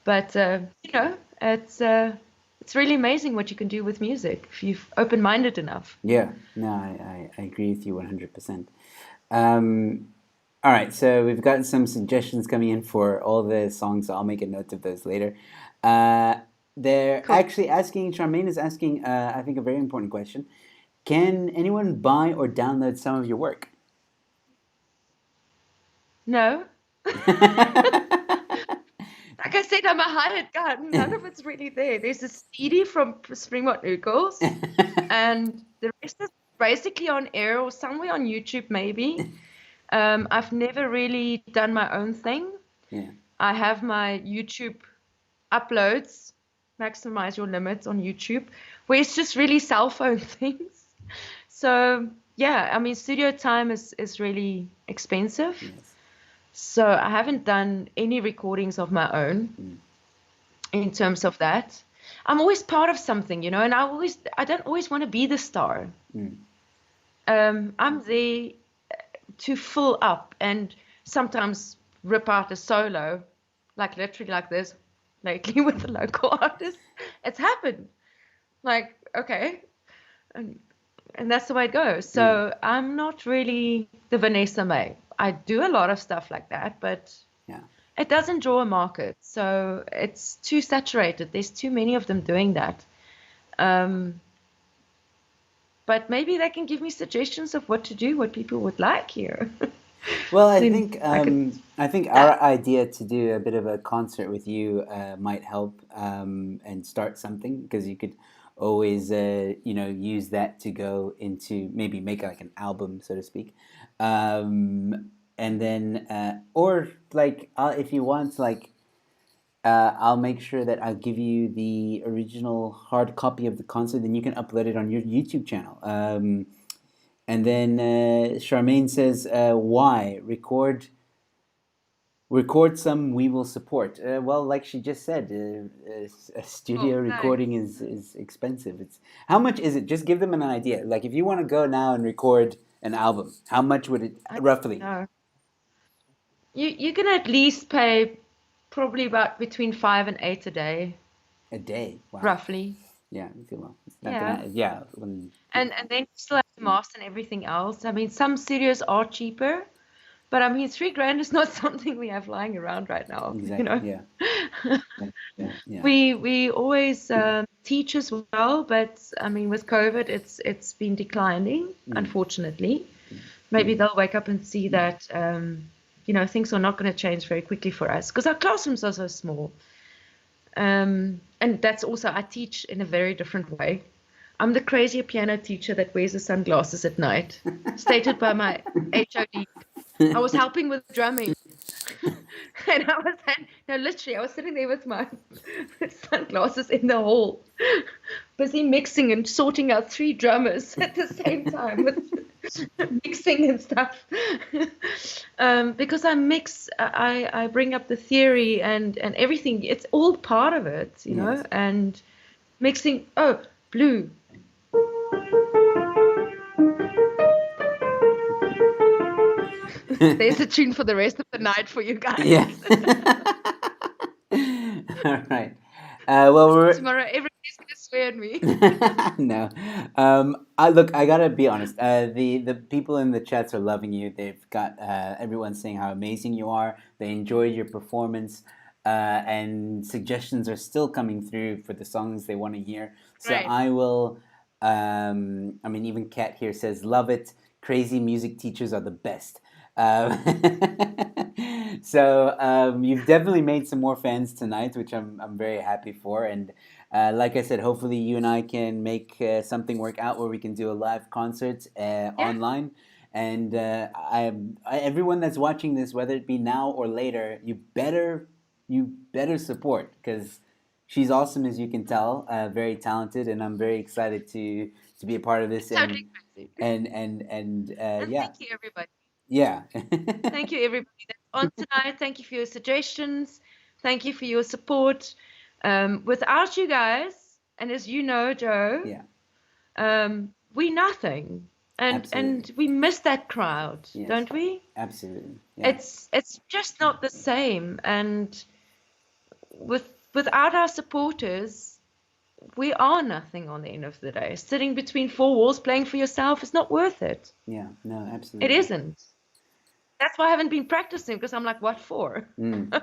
But it's really amazing what you can do with music if you're open-minded enough. Yeah. No, I agree with you 100%. All right, so we've gotten some suggestions coming in for all the songs. So I'll make a note of those later. They're Cool. actually asking, Charmaine is asking, I think, a very important question. Can anyone buy or download some of your work? No. Like I said, I'm a hired gun. None of it's really there. There's a CD from Springbok Noodles, and the rest is basically on air or somewhere on YouTube, maybe. I've never really done my own thing. Yeah. I have my YouTube uploads, maximize your limits on YouTube, where it's just really cell phone things. So yeah, studio time is really expensive. Yes. So I haven't done any recordings of my own in terms of that. I'm always part of something, and I don't always want to be the star. I'm there to fill up and sometimes rip out a solo, like literally like this, lately with the local artists. It's happened. Like, okay. And that's the way it goes. So I'm not really the Vanessa May. I do a lot of stuff like that, but Yeah. it doesn't draw a market. So it's too saturated. There's too many of them doing that. Um, but maybe they can give me suggestions of what to do, what people would like here. Well, I Then think I could I think that. our idea to do a bit of a concert with you might help and start something because you could always use that to go into maybe make like an album, so to speak, and then or like if you want like I'll make sure that I'll give you the original hard copy of the concert, then you can upload it on your YouTube channel. And then Charmaine says, "Why record some? We will support." Well, like she just said, a Oh, studio thanks. recording is expensive. It's how much is it? Just give them an idea. Like if you want to go now and record an album, how much would it I roughly don't know. You can at least pay probably about between 5 and 8 a day, a day? Wow. roughly. Yeah. Okay, well, it's not Yeah. gonna. Yeah. When, And then you still have the master and everything else. I mean, some studios are cheaper, but I mean, 3 grand is not something we have lying around right now, you exactly. know. Yeah. Yeah. We always teach as well, but I mean, with COVID, it's been declining, Mm. unfortunately. Maybe they'll wake up and see that things are not going to change very quickly for us because our classrooms are so small. And that's also I teach in a very different way. I'm the crazy piano teacher that wears the sunglasses at night, stated by my HOD. I was helping with drumming. And I was no, literally, I was sitting there with my sunglasses in the hall, busy mixing and sorting out 3 drummers at the same time with mixing and stuff. Because I mix, I bring up the theory and everything. It's all part of it, Yes. and mixing. Oh, blue. There's a tune for the rest of the night for you guys. Yeah. All right. Well, we're Tomorrow, everybody's gonna swear at me. no. I gotta be honest. The people in the chats are loving you. They've got everyone saying how amazing you are. They enjoyed your performance, and suggestions are still coming through for the songs they want to hear. So Right. I will. I mean, even Kat here says, "Love it. Crazy music teachers are the best." Um, so you've definitely made some more fans tonight, which I'm very happy for. And like I said, hopefully you and I can make something work out where we can do a live concert Yeah. online. And everyone that's watching this, whether it be now or later, you better support because she's awesome as you can tell, very talented, and I'm very excited to be a part of this Totally and crazy. And yeah, thank you, everybody. yeah. Thank you, everybody that's on tonight. Thank you for your suggestions. Thank you for your support. Without you guys, and as you know, Joe, Yeah, we nothing. And absolutely. we miss that crowd, Yes, don't we? absolutely. Yeah, It's just not the same. And without our supporters, we are nothing on the end of the day. Sitting between four walls playing for yourself is not worth it. yeah. No, It absolutely. isn't. That's why I haven't been practicing because I'm like, what for? Mm.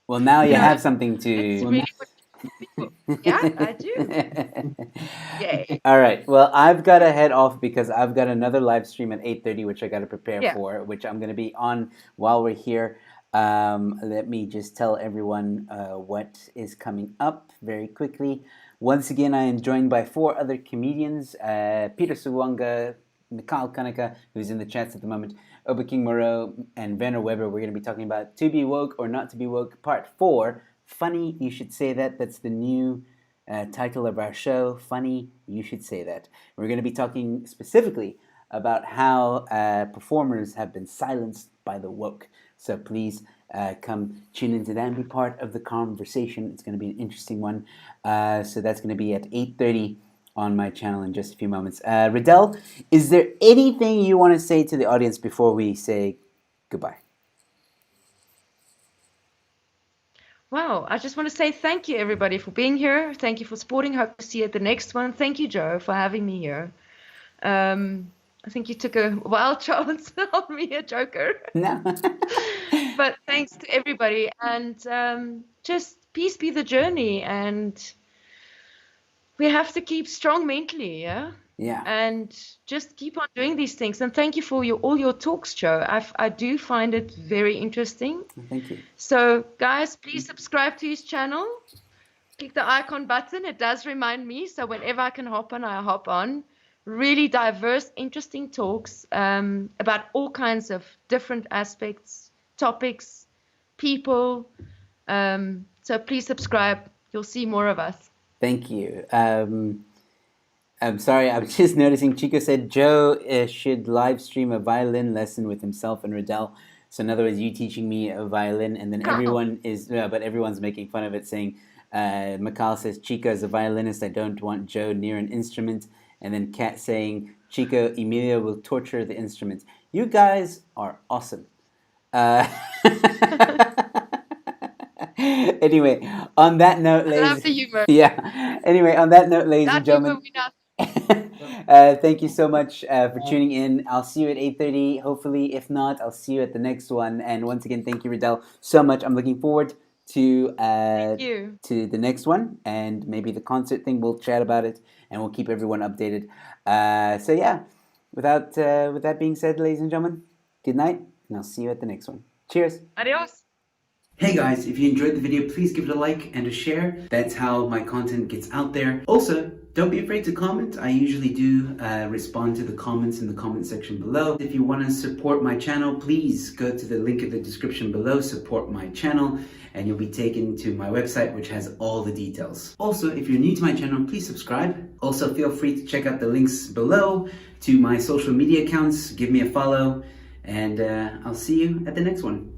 Well, now You you know, have something it's to. really what people. Yeah, I do. Yay. All right. Well, I've got to head off because I've got another live stream at 8:30, which I got to prepare Yeah. for, which I'm going to be on while we're here. Let me just tell everyone what is coming up very quickly. Once again, I am joined by four other comedians: Peter Suwanga, Mikhail Kanaka, who's in the chats at the moment, Oba King Moreau, and Werner Weber. We're going to be talking about To Be Woke or Not to Be Woke, Part 4. Funny, you should say that. That's the new title of our show. Funny, you should say that. We're going to be talking specifically about how performers have been silenced by the woke. So please come tune into that and be part of the conversation. It's going to be an interesting one. So that's going to be at 8:30 on my channel in just a few moments. Ridell, is there anything you want to say to the audience before we say goodbye? Wow, I just want to say thank you, everybody, for being here. Thank you for supporting. Hope to see you at the next one. Thank you, Joe, for having me here. I think you took a wild chance on me, a joker. No. But thanks to everybody. And just peace be the journey. And we have to keep strong mentally, yeah? Yeah. And just keep on doing these things. And thank you for all your talks, Joe. I do find it very interesting. Thank you. So, guys, please subscribe to his channel. Click the icon button. It does remind me. So whenever I can hop on, I hop on. Really diverse, interesting talks about all kinds of different aspects, topics, people. So please subscribe. You'll see more of us. Thank you. I'm sorry, I'm just noticing Chico said Joe should live stream a violin lesson with himself and Rodel. So in other words, you teaching me a violin, and then everyone's making fun of it, saying, Mikal says, Chico is a violinist, I don't want Joe near an instrument. And then Kat saying, Chico, Emilio will torture the instrument. You guys are awesome. Anyway, on that note, I love the humor. Yeah. Anyway, on that note, ladies and gentlemen, thank you so much for tuning in. I'll see you at 8:30. Hopefully, if not, I'll see you at the next one. And once again, thank you, Ridell, so much. I'm looking forward to the next one, and maybe the concert thing. We'll chat about it, and we'll keep everyone updated. So yeah, with that being said, ladies and gentlemen, good night, and I'll see you at the next one. Cheers. Adios. Hey guys, if you enjoyed the video, please give it a like and a share. That's how my content gets out there. Also, don't be afraid to comment. I usually do respond to the comments in the comment section below. If you want to support my channel, please go to the link in the description below, support my channel, and you'll be taken to my website, which has all the details. Also, if you're new to my channel, please subscribe. Also, feel free to check out the links below to my social media accounts. Give me a follow, and I'll see you at the next one.